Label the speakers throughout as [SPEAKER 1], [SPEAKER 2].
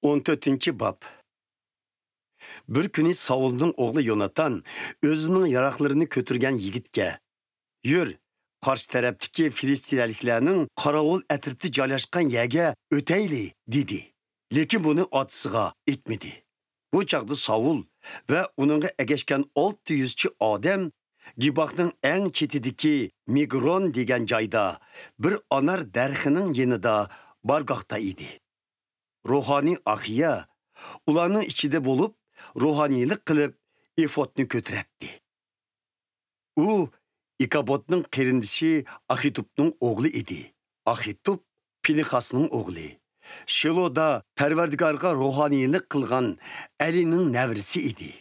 [SPEAKER 1] 14 bab. Bir kuni Saulning o'g'li Yonatan o'zining yaroqlarini ko'targan yigitga: "Yur, qarshi tarafdagi Filistiyaliklarning qorovul atriti joylashgan yerga o'tayli" dedi. Lekin buni otasiga aytmadi. Bu chaqda Saul va uningga egashgan 600 chi odam Gibaqning eng chetidagi Migron degan joyda bir anar darxining yonida bargoqda edi. Ruhoniy ahiya ularning ichida bo'lib, ruhaniylik qilib efodni ko'tardi. U Ikabodning qarindishi Ahitubning o'g'li edi. Ahitub Pinixasning o'g'li. Shiloda Parvardigorga ruhaniylik qilgan Alining navrisi edi.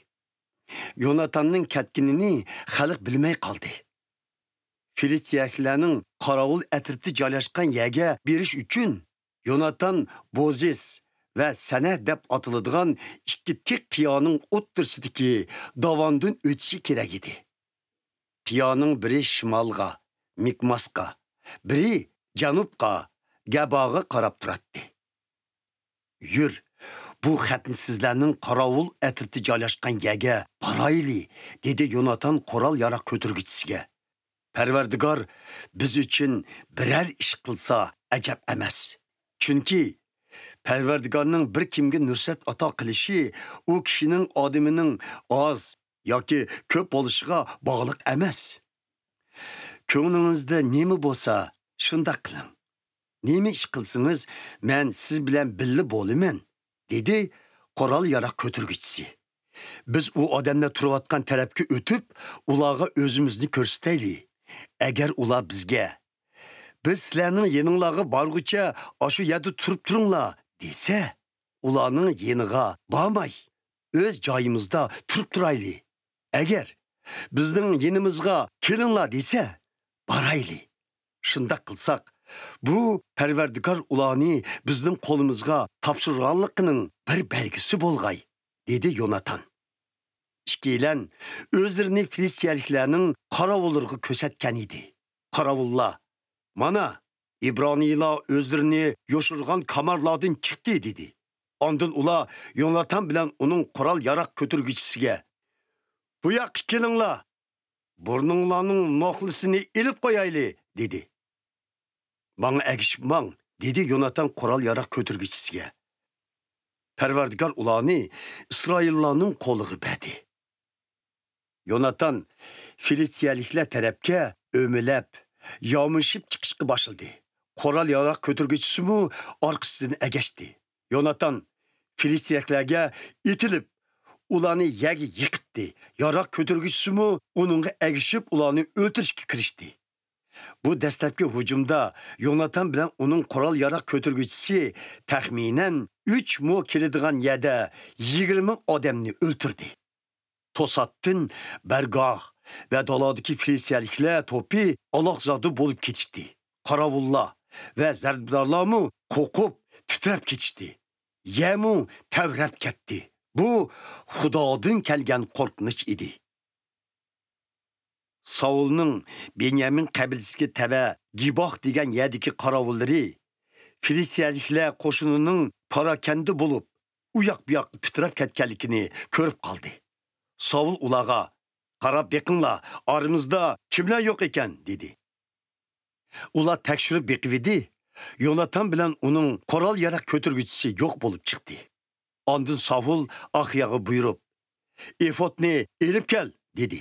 [SPEAKER 1] Yonatanning ketkinini xalq bilmay qoldi. Filistiyaliklarning qorovul atriti joylashgan yerga berish uchun Yonatan Bozis va Sana deb atiladigan ikki tik qiyoning o'ttirsidagi davondan o'tishi kerak edi. Qiyoning biri shimolga, Mikmasga, biri janubga, Gabaga qarab turadi. Yur, bu xatnsizlarning qorovul atriti joylashgan yerga borayli, dedi Yonatan qoral yaroq ko'targichisiga. Parvardigor biz uchun biror ish qilsa ajab emas. Chunki Parvardigorning bir kimga nusrat ato qilishi u kishining odamining oz yoki ko'p bo'lishiga bog'liq emas. Ko'nglingizda nima bo'lsa, shunda qiling. Nima ish qilsangiz, men siz bilan birga bo'laman, dedi qoral yaroq ko'targichisi. Biz u odamlar turayotgan tarafga o'tib, ularga o'zimizni ko'rsataylik. Agar ular bizga biz sizlarning yeninglarga borguncha shu yerda turib turinglar desa, ularning yeniga bormay o'z joyimizda turib turaylik. Agar bizning yenimizga kelinglar desa, boraylik. Shunda qilsak, bu Parvardigor ularni bizning qo'limizga topshirganligining bir belgisi bo'lg'ay, dedi Yonatan. İşkilen özlerini Filistiyaliklarning qorovullarga ko'rsatgan edi. Qorovullar: "Mana İbranilar özlerini yoshirgan kamarlardan chiqdi" dedi. Ondan ular Yonatan bilan uning qoral yaroq ko'targichisiga: "Bu yoqqa kelinglar. Burninglarning noxlisini ilib qo'yayli" dedi. "Bana egishib mang", dedi Yonatan qoral yaroq ko'targichisiga. Parvardigor ularni İsraillarning qo'liga berdi. Yonatan Filistiyaliklar tarafga o'milab, yomishib chiqishga boshladi. Qoral yaroq ko'targichisi orqasidan egashdi. Yonatan Filistiyaliklarga itilib, ularni yerga yiqitdi. Yaroq ko'targichisi uningga egishib, ularni o'ltirishga kirishdi. Bu dastlabki hujumda Yonatan bilan uning qoral yaroq ko'targichisi taxminan 3 mo keladigan yerda 20 odamni o'ltirdi. Tosattin, Bergah ve daladaki Filistiyaliklar topi alaqzada bo'lib ketishdi. Qorovullar ve zarbdarlarmı qo'rqib, titrab ketishdi. Yemu tavrab ketdi. Bu Xudodan kelgan qo'rqinch edi. Saulning Benyamin qabilasiga tava Gibaq degan yerdagi qorovullari Filistiyaliklar qo'shinining parakanda bo'lib, u yoq bu yoqqa titrab ketganligini ko'rib qoldi. Saul ularga: "Qarab beqinglar, aramizda kimlar yo'q ekan" dedi. Ular tekshirib beqivdi. Yonatan bilan uning qoral yaroq ko'targichisi yo'q bo'lib chiqdi. Ondan Saul Ahiyaga buyurib: "Efodni elib kel" dedi.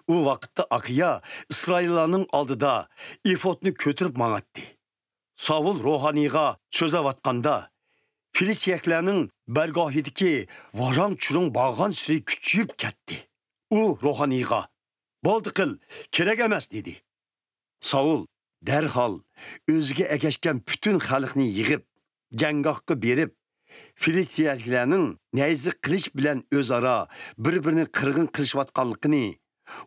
[SPEAKER 1] U vaqtda Ahiya İsraillarning oldida efodni ko'tarib mang'atdi. Saul ruhaniyga so'zlayotganda Filistiyaliklarning bargohidagi varang churung bağgan siri küçüyüp ketdi. U ruhaniyga: "Bo'ldi qil, kerak emas" dedi. Saul derhal o'ziga egashgan bütün xalqni yig'ib, janggohga berib, Filistiyaliklarning nayzi qilich bilan o'zaro bir-birini qirg'in qilishayotganligini,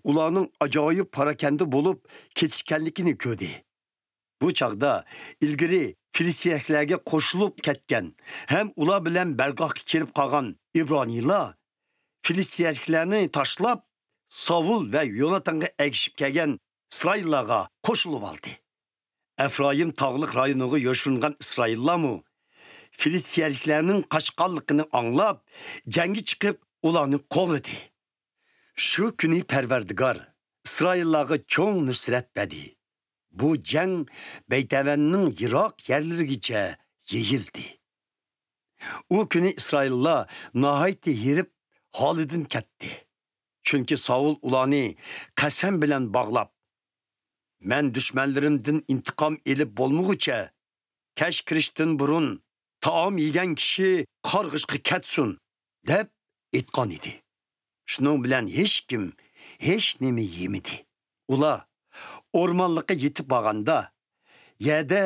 [SPEAKER 1] ularning ajoyib parakanda bo'lib ketishganligini ko'rdi. Bu chaqda ilgari Filistiyaliklarga qo'shilib ketgan, ham ular bilan bargohga kelib qolgan İbranilar Filistiyaliklarni tashlab, Saul va Yonatanga egishib kelgan İsraillarga qo'shilib oldi. Efraim tog'liq rayoniga yoshiringan İsraillarmi Filistiyaliklarning qaşqanligini anglab, jangi chiqib, ularni qo'lladi. Shu kuni Parvardigor İsraillarga cho'ng nusrat berdi. Bu jang Beytavanning yiroq yerlarigacha yeyildi. U kuni İsraillar nihoyat herib holidan ketdi. Chunki Saul ularni qasam bilan bog'lab, "Men dushmanlarimdan intiqom elib bo'lmoqcha, kash kirishdan burun taom yegan kishi qarg'ishga ketsin" deb aytgan edi. Shuning bilan hech kim hech nima yemidi. Ular o'rmonlikqa yetib borganda, yerda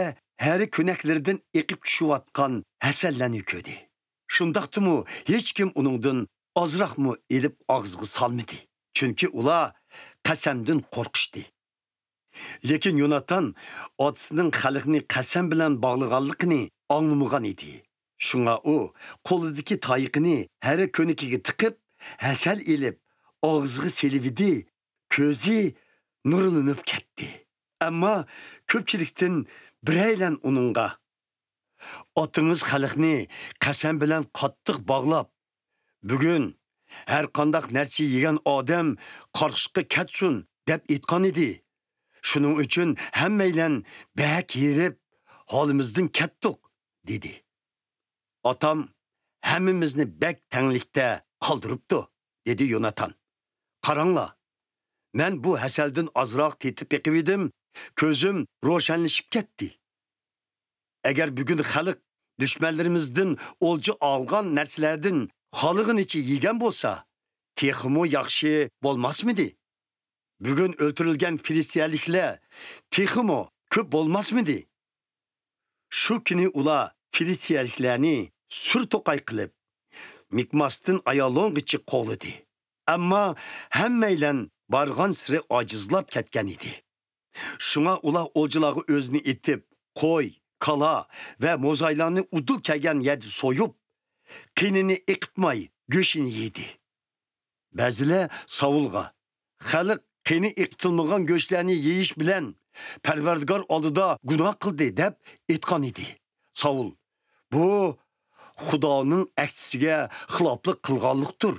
[SPEAKER 1] hari ko'naklardan eqib tushayotgan hasallarni ko'rdi. Shundaqdimi hech kim uningdan ozroqmi elib og'ziga solmadi. Chunki ular qasamdan qo'rqishdi. Lekin Yonatan otasining xalqni qasam bilan bog'laganligini anglamagan edi. Shunga u qo'lidagi tayiqni hari ko'nikiga tiqib, hasal elib og'ziga selibidi, ko'zi nurlanib ketdi. Ammo ko'pchilikdan biraylan uningga "Otingiz xalqni qasam bilan qattiq bog'lab, bugun har qanday narsa yegan odam qarg'ishga ketsin" deb aytgan edi. Shuning uchun hammaylan bak yerib, holimizdan ketdik dedi. "Otam hammamizni bak tanglikda qoldiribdi" dedi Yonatan. "Qaranglar, men bu hasaldan azroq tetib eqidim, ko'zim ro'shanlashib ketdi. Agar bugun xalq dushmanlarimizdan o'lja olgan narsalardan xolig'inicha yegan bo'lsa, texmo yaxshi bo'lmasmidi? Bugun o'ltirilgan filistiyaliklar texmo ko'p bo'lmasmidi?" Shu kuni ular filistiyaliklarni sur to'qay qilib, Mikmasdan ayolong'icha qo'lladi. Ammo hammaylan bargan siri ojizlab ketgan edi. Shunga ular o'ljilarga o'zini etib, qo'y, kala va mo'zaylarni udul kelgan yerda so'yib, qinini iqitmay go'shini yedi. Ba'zilar Saulga "Xalq qini iqitilmagan go'shlarni yeyish bilan Parvardigor oldida gunoh qildi" deb aytgan edi. Saul: "Bu Xudoning aksiga xiloflik qilganlikdir.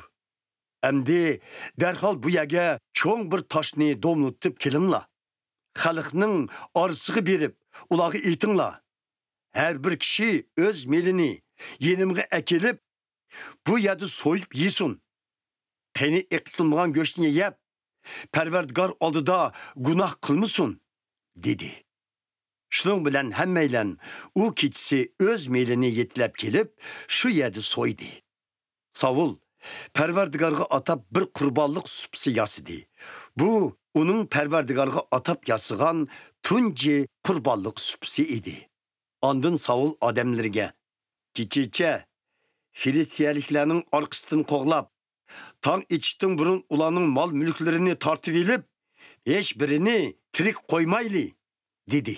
[SPEAKER 1] Endi darhol bu yerga cho'ng bir toshni domlatib kelinglar. Xalqning orasiga berib, ularga aytinglar. Har bir kishi o'z melini yenimga akilib, bu yerda so'yib yesin. Qini iqitilmagan go'shtni yeb, Parvardigor oldida gunoh qilmasin" dedi. Shuning bilan hammaylan u kechisi o'z melini yetlab kelib, shu yerda so'ydi. Saul Parvardigorga atab bir qurbonlik supsi yasidi. Bu uning Parvardigorga atab yasigan tunji qurbonlik supsi edi. Ondan Saul odamlarga: "Kechicha Filistiyaliklarning orqasidan qo'g'lab, tong ichishdan burun ularning mol mulklarini tortib elib, hech birini tirik qo'ymayli" dedi.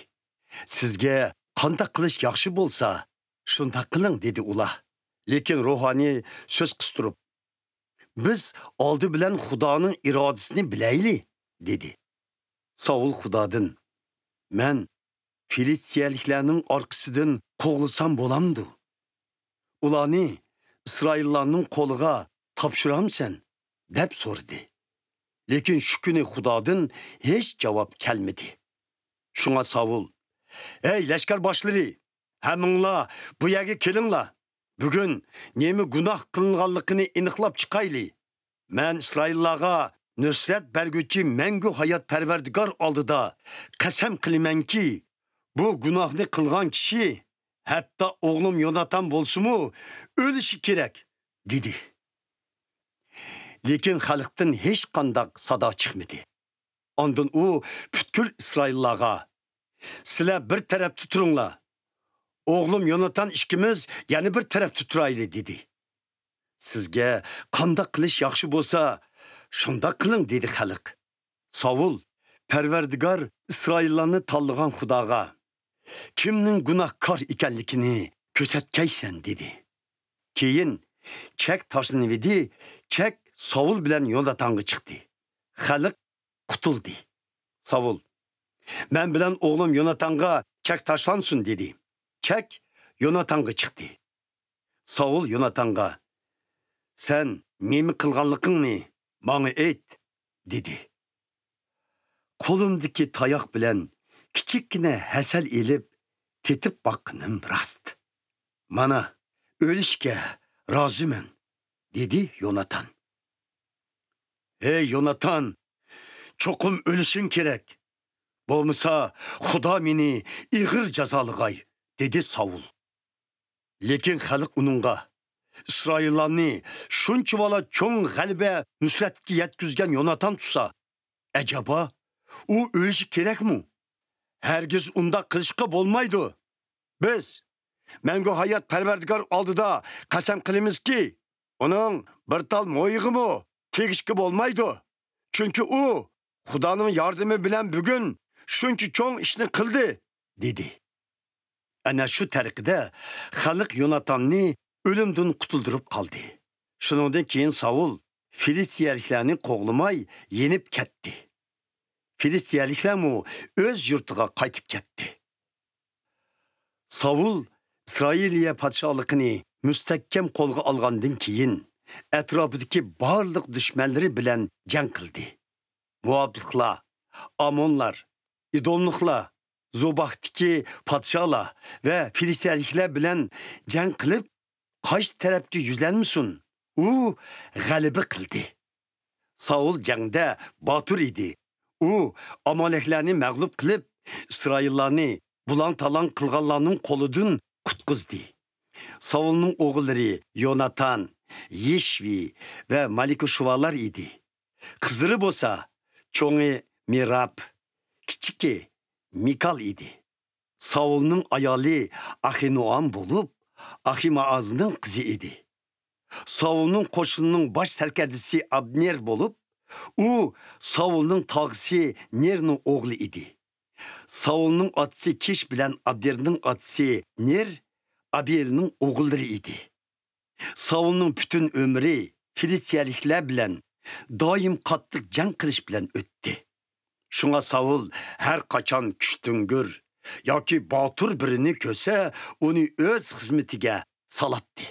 [SPEAKER 1] "Sizga qanday qilish yaxshi bo'lsa, shunday qiling" dedi ular. Lekin ruhoniy so'z qistirib: "Biz oldi bilan Xudoning irodasini bilayli" dedi. Saul Xudodan: "Men Filistiyaliklarning orqasidan qo'g'lisam bo'lamdi? Ularni İsraillarning qo'liga topshiramsan?" deb so'radi. Lekin shu kuni Xudodan hech javob kelmadi. Shunga Saul: "Ey lashkar boshlari, hamminglar bu yerga kelinglar. Bugun nima gunoh qilinganligini aniqlab chiqayli. Men İsraillarga nusrat berguvchi mangu hayot Parvardigor oldida qasam qilamanki, bu gunohni qilgan kishi, hatto o'g'lim Yonatan bo'lsa-mu, o'lishi kerak" dedi. Lekin xalqdan hech qanday sado chiqmadi. Ondan u butkul İsraillarga: "Sizlar bir tarafda turinglar. O'g'lim Yonatan ikkimiz yana bir tarafda turayli" dedi. "Sizga qanday qilish yaxshi bo'lsa, shunda qiling" dedi xalq. Saul Parvardigor İsraillarni tanlagan Xudoga: "Kimning gunohkor ekanligini ko'rsatkaysan" dedi. Keyin chak tashlanibdi, chak Saul bilan Yonatanga chiqdi. Xalq qutuldi. Saul: "Men bilan o'g'lim Yonatanga chak tashlansin" dedi. Chak Yonatanga chiqdi. Saul Yonatanga, sen nemi qilganligingni manga ayt, dedi. Qo'limdagi tayoq bilan kichikkina hasal elib, tetib baqqanim rost. Mana o'lishga roziman, dedi Yonatan. Ey Yonatan, cho'qim o'lishing kerak. Bo'lmasa, Xudo meni ig'ir jazolig'ay, dedi Saul. Lekin xalq uningga İsraillarni shuncha bola cho'ng g'alaba nusratga yetkazgan Yonatan tutsa, acaba u o'lishi kerakmi? Hergiz unda qilishga bo'lmaydi. Biz mangu hayot Parvardigor oldida qasam qilamizki, uning bir tal mo'yig'imi tegishga bo'lmaydi. Chunki u Xudoning yordami bilan bugun shuncha cho'ng ishni qildi, dedi. Ana shu tariqada xalq Yonatanni o'limdan qutuldirib qoldi. Shuningdan keyin Saul Filistiyaliklarni qo'g'lamay yenib ketdi. Filistiyaliklarmu o'z yurtiga qaytib ketdi. Saul İsrailiya podshohligini mustahkam qo'lga olgandan keyin atrofidagi barliq dushmanlari bilan jang qildi. Moabliklar, Amonlar, İdomliklar, Zobahdagi podshohlar va Filistiyaliklar bilan jang qilib, qaysi tarafga yuzlanmasin, u g'alaba qildi. Saul jangda botir edi. U Amaleklarni mag'lub qilib, İsraillarni bulan-talan qilganlarning qo'lidan qutqizdi. Saulning o'g'illari Yonatan, Yeshvi va Maliki-Shuvalar edi. Qizlari bo'lsa, cho'ngi Mirab, kichiki Mikal edi. Saulning ayoli Ahinoam bo'lib, Ahimaazning qizi edi. Saulning qo'shinining bosh sarkardasi Abner bo'lib, u Saulning tog'isi Nerning o'g'li edi. Saulning otasi Kish bilan Abnerning otasi Ner Abelning o'g'illari edi. Saulning butun umri Filistiyaliklar bilan doim qattiq jang qilish bilan o'tdi. Shunga Saul har qachon kuchtungur yoki botir birini ko'rsa, uni o'z xizmatiga salatdi.